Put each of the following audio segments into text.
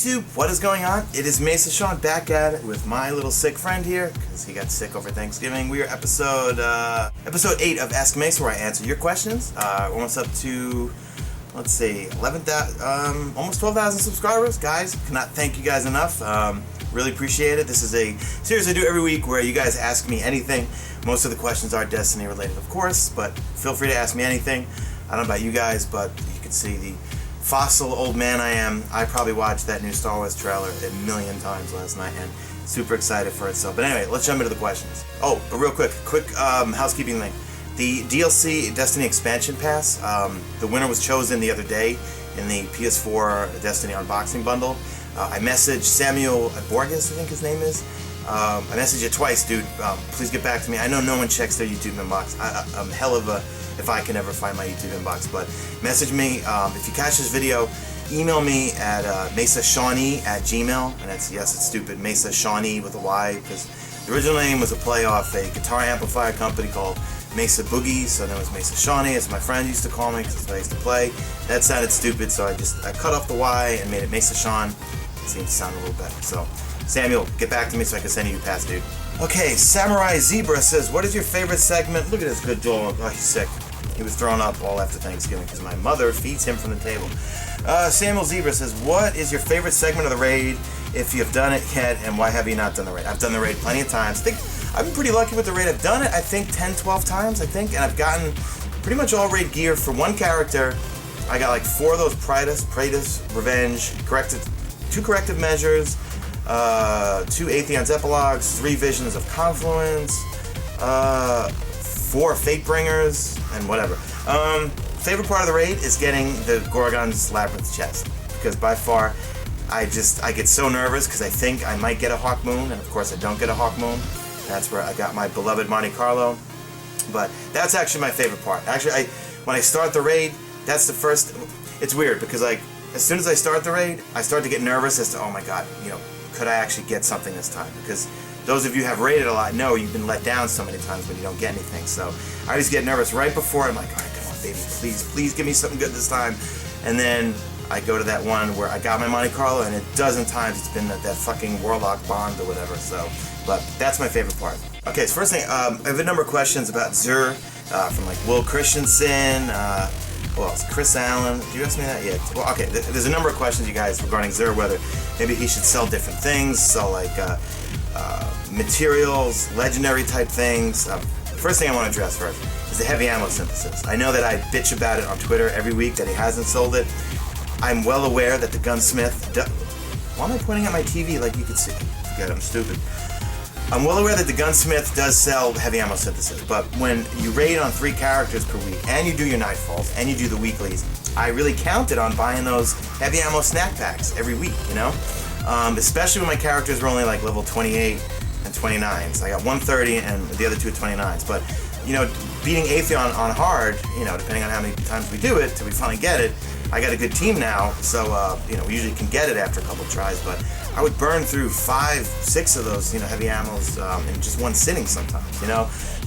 YouTube, what is going on? It is Mesa Sean back at it with my little sick friend here, because he got sick over Thanksgiving. We are episode 8 of Ask Mesa, where I answer your questions. We're almost up to, let's see, 11,000, almost 12,000 subscribers. Guys, cannot thank you guys enough. Really appreciate it. This is a series I do every week where you guys ask me anything. Most of the questions are Destiny related, of course, but feel free to ask me anything. I don't know about you guys, but you can see the fossil old man I am. I probably watched that new Star Wars trailer a million times last night and super excited for it. So, but anyway, let's jump into the questions. Oh, but real quick housekeeping thing. The DLC Destiny expansion pass, the winner was chosen the other day in the PS4 Destiny unboxing bundle. I messaged Samuel Borges, I think his name is. I messaged you twice, dude. Please get back to me. I know no one checks their YouTube inbox. I'm hell of a if I can ever find my YouTube inbox, but message me. If you catch this video, email me at mesashawnee@gmail, and that's, yes, it's stupid, Mesa Shawnee with a Y, because the original name was a play off a guitar amplifier company called Mesa Boogie, so then it was Mesa Shawnee, as my friend used to call me, because that's what I used to play. That sounded stupid, so I cut off the Y and made it Mesa Sean. It seemed to sound a little better. So, Samuel, get back to me so I can send you your pass, dude. Okay, Samurai Zebra says, what is your favorite segment? Look at this good dog. Oh, he's sick. He was thrown up all after Thanksgiving because my mother feeds him from the table. Samuel Zebra says, what is your favorite segment of the raid, if you've done it yet, and why have you not done the raid? I've done the raid plenty of times. I think I've been pretty lucky with the raid. I've done it, I think, 10, 12 times, and I've gotten pretty much all raid gear for one character. I got like 4 of those Praetus, Revenge, 2 corrective measures, 2 Atheon's Epilogues, 3 Visions of Confluence, 4 Fatebringers, and whatever. Favorite part of the raid is getting the Gorgon's Labyrinth chest, because by far, I get so nervous because I think I might get a Hawk Moon, and of course I don't get a Hawk Moon. That's where I got my beloved Monte Carlo. But that's actually my favorite part. Actually, when I start the raid, that's the first. It's weird because like as soon as I start the raid, I start to get nervous as to, oh my god, could I actually get something this time? Because those of you who have raided a lot know you've been let down so many times when you don't get anything. So I always get nervous right before. I'm like, all right, come on, baby, please give me something good this time. And then I go to that one where I got my Monte Carlo, and a dozen times it's been that fucking Warlock Bond or whatever. So, but that's my favorite part. Okay, so first thing, I have a number of questions about Xur from like Will Christensen. Who else? Chris Allen. Did you ask me that? Yeah. Well, okay. There's a number of questions, you guys, regarding Xur, whether maybe he should sell different things, sell like materials, legendary type things. The first thing I want to address first is the heavy ammo synthesis. I know that I bitch about it on Twitter every week that he hasn't sold it. I'm well aware that the gunsmith. Why am I pointing at my TV like you can see? Forget, I'm stupid. I'm well aware that the gunsmith does sell heavy ammo synthesis, but when you raid on 3 characters per week, and you do your nightfalls, and you do the weeklies, I really counted on buying those heavy ammo snack packs every week, especially when my characters were only like level 28 and 29s. I got 130 and the other 2 at 29s, but beating Atheon on hard, depending on how many times we do it till we finally get it, I got a good team now, so we usually can get it after a couple of tries, but I would burn through 5, 6 of those, heavy ammos in just one sitting sometimes,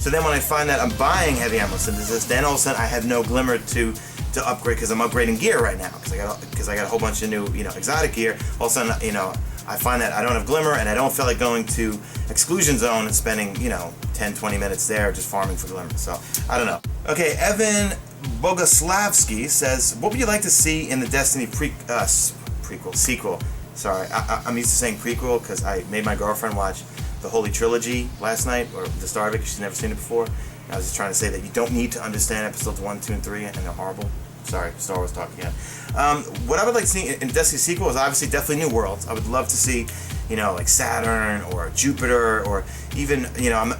So then when I find that I'm buying heavy ammo synthesis, then all of a sudden I have no glimmer to upgrade, because I'm upgrading gear right now, because I got a whole bunch of new, exotic gear. All of a sudden, I find that I don't have glimmer, and I don't feel like going to Exclusion Zone and spending, 10, 20 minutes there just farming for glimmer. So I don't know. Okay, Evan Bogoslavsky says, what would you like to see in the Destiny sequel? Sorry, I'm used to saying prequel because I made my girlfriend watch the Holy Trilogy last night, or the start of it, because she's never seen it before. And I was just trying to say that you don't need to understand episodes 1, 2, and 3, and they're horrible. Sorry, Star Wars talk again. What I would like to see in Destiny sequel is obviously definitely new worlds. I would love to see, like Saturn or Jupiter, or even, I'm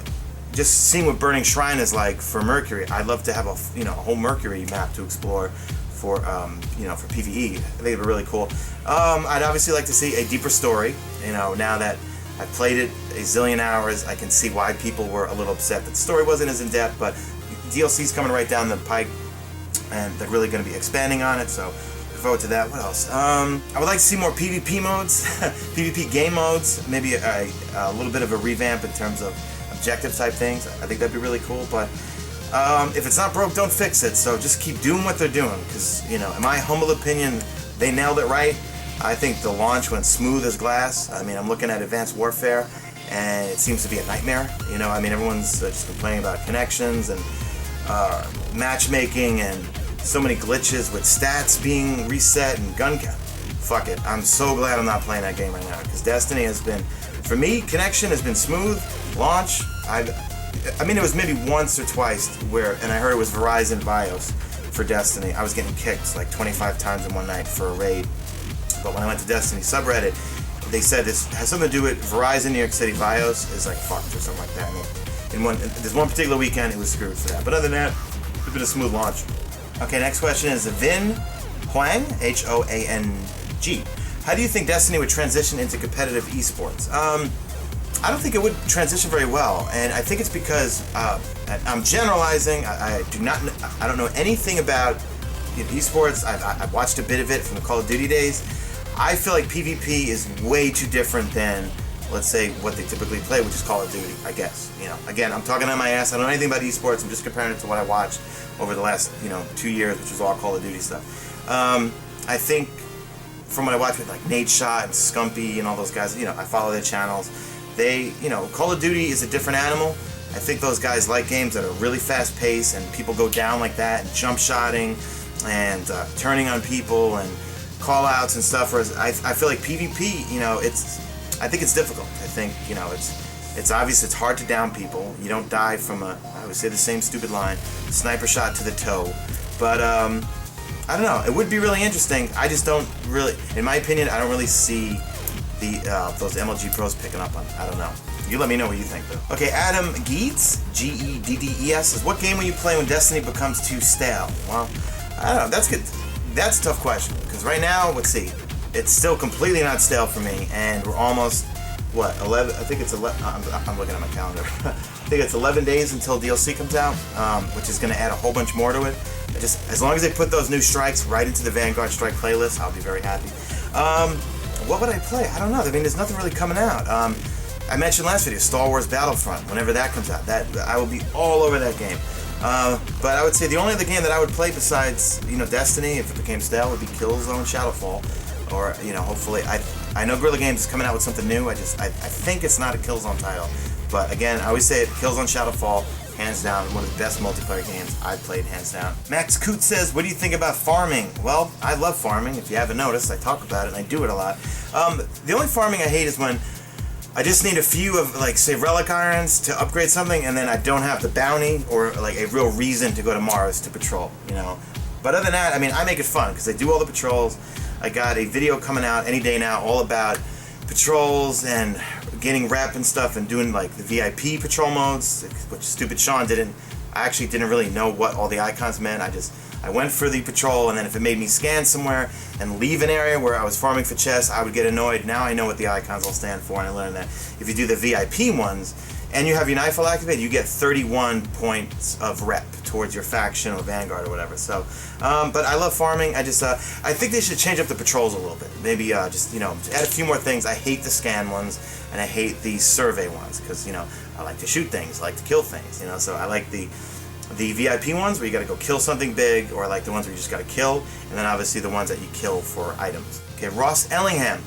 just seeing what Burning Shrine is like for Mercury. I'd love to have a whole Mercury map to explore for for PvE. I think it'd be really cool. I'd obviously like to see a deeper story. Now that I've played it a zillion hours, I can see why people were a little upset that the story wasn't as in depth. But DLC's coming right down the pike, and they're really going to be expanding on it. So look forward to that. What else? I would like to see more PvP modes, PvP game modes. Maybe a little bit of a revamp in terms of objective type things. I think that'd be really cool. But if it's not broke, don't fix it. So just keep doing what they're doing, because in my humble opinion, they nailed it right. I think the launch went smooth as glass. I mean, I'm looking at Advanced Warfare, and it seems to be a nightmare. You know, I mean, everyone's just complaining about connections and matchmaking and so many glitches with stats being reset and gun count. Fuck it. I'm so glad I'm not playing that game right now, because Destiny has been, for me, connection has been smooth. Launch, I mean, it was maybe once or twice where, and I heard it was Verizon BIOS for Destiny. I was getting kicked like 25 times in one night for a raid. But when I went to Destiny subreddit, they said this has something to do with Verizon New York City BIOS is like fucked or something like that. And there's one particular weekend it was screwed for that. But other than that, it's been a smooth launch. Okay, next question is Vin Huang, Hoang. How do you think Destiny would transition into competitive eSports? I don't think it would transition very well, and I think it's because I'm generalizing. I don't know anything about eSports. I've watched a bit of it from the Call of Duty days. I feel like PvP is way too different than, let's say, what they typically play, which is Call of Duty, I guess. You know, again, I'm talking on my ass. I don't know anything about eSports. I'm just comparing it to what I watched over the last, 2 years, which was all Call of Duty stuff. I think from what I watched with like Nate Shot and Scumpy and all those guys, I follow their channels. They, Call of Duty is a different animal. I think those guys like games that are really fast paced and people go down like that and jump shotting and turning on people and call outs and stuff. Whereas I feel like PvP, I think it's difficult. I think, it's obvious it's hard to down people. You don't die from I always say the same stupid line, sniper shot to the toe. But, I don't know. It would be really interesting. I just don't really, in my opinion, I don't really see those MLG pros picking up on it. I don't know. You let me know what you think, though. Okay, Adam Geeds, Geddes, says, what game will you play when Destiny becomes too stale? Well, I don't know. That's good. That's a tough question, because right now, let's see, it's still completely not stale for me, and we're almost, 11? I think it's 11. I'm looking at my calendar. I think it's 11 days until DLC comes out, which is going to add a whole bunch more to it. As long as they put those new strikes right into the Vanguard Strike playlist, I'll be very happy. What would I play? I don't know. I mean, there's nothing really coming out. I mentioned last video, Star Wars Battlefront. Whenever that comes out, that I will be all over that game. But I would say the only other game that I would play besides, Destiny, if it became stale, would be Killzone Shadowfall. Or, hopefully, I know Guerrilla Games is coming out with something new. I think it's not a Killzone title. But again, I always say it, Killzone Shadowfall, hands down, one of the best multiplayer games I've played, hands down. Max Coot says, what do you think about farming? Well, I love farming. If you haven't noticed, I talk about it and I do it a lot. The only farming I hate is when I just need a few of, like, say, relic irons to upgrade something, and then I don't have the bounty or, like, a real reason to go to Mars to patrol, But other than that, I mean, I make it fun, because I do all the patrols. I got a video coming out any day now all about patrols and getting rep and stuff and doing, like, the VIP patrol modes, which stupid Sean didn't. I actually didn't really know what all the icons meant. I went for the patrol, and then if it made me scan somewhere and leave an area where I was farming for chests, I would get annoyed. Now I know what the icons all stand for, and I learned that if you do the VIP ones and you have your Nightfall activated, you get 31 points of rep towards your faction or Vanguard or whatever. So, but I love farming. I think they should change up the patrols a little bit. Maybe add a few more things. I hate the scan ones, and I hate the survey ones, because, I like to shoot things, I like to kill things, so I like the VIP ones where you gotta go kill something big, or like the ones where you just gotta kill, and then obviously the ones that you kill for items. Okay, Ross Ellingham,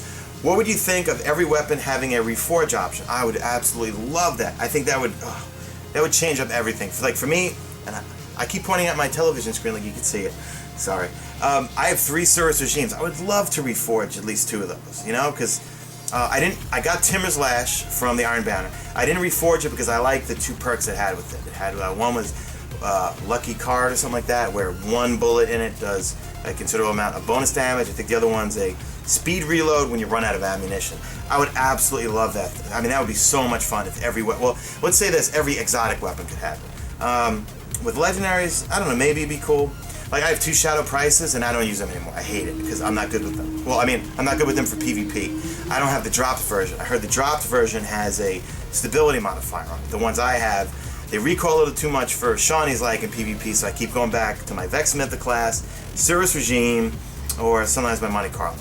what would you think of every weapon having a reforge option? I would absolutely love that. I think that would change up everything. For me, and I keep pointing at my television screen like you can see it. Sorry. I have 3 service regimes. I would love to reforge at least 2 of those, because I got Timur's Lash from the Iron Banner. I didn't reforge it because I like the 2 perks it had with it. It had one was Lucky Card or something like that, where 1 bullet in it does a considerable amount of bonus damage. I think the other one's a speed reload when you run out of ammunition. I would absolutely love that. I mean, that would be so much fun if every let's say this, every exotic weapon could have it. With legendaries, I don't know, maybe it'd be cool. Like, I have 2 Shadow Prices, and I don't use them anymore. I hate it, because I'm not good with them. Well, I mean, I'm not good with them for PvP. I don't have the dropped version. I heard the dropped version has a stability modifier on it. The ones I have, they recoil a little too much for Shawnee's like in PvP, so I keep going back to my Vex Mythic class, Service Regime, or sometimes my Monte Carlo,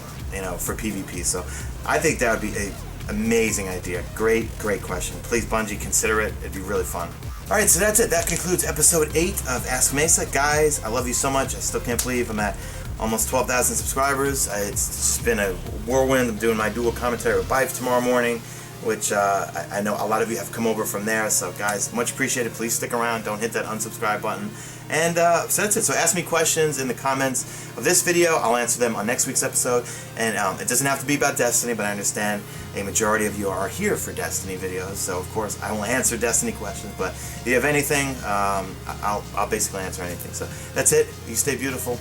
for PvP. So I think that would be an amazing idea. Great question. Please, Bungie, consider it. It'd be really fun. Alright, so that's it. That concludes episode 8 of Ask Mesa. Guys, I love you so much. I still can't believe I'm at almost 12,000 subscribers. It's just been a whirlwind. I'm doing my dual commentary with Bife tomorrow morning, which I know a lot of you have come over from there. So guys, much appreciated. Please stick around. Don't hit that unsubscribe button. And so that's it. So ask me questions in the comments of this video. I'll answer them on next week's episode. And it doesn't have to be about Destiny, but I understand a majority of you are here for Destiny videos. So of course I will answer Destiny questions. But if you have anything, I'll basically answer anything. So that's it. You stay beautiful.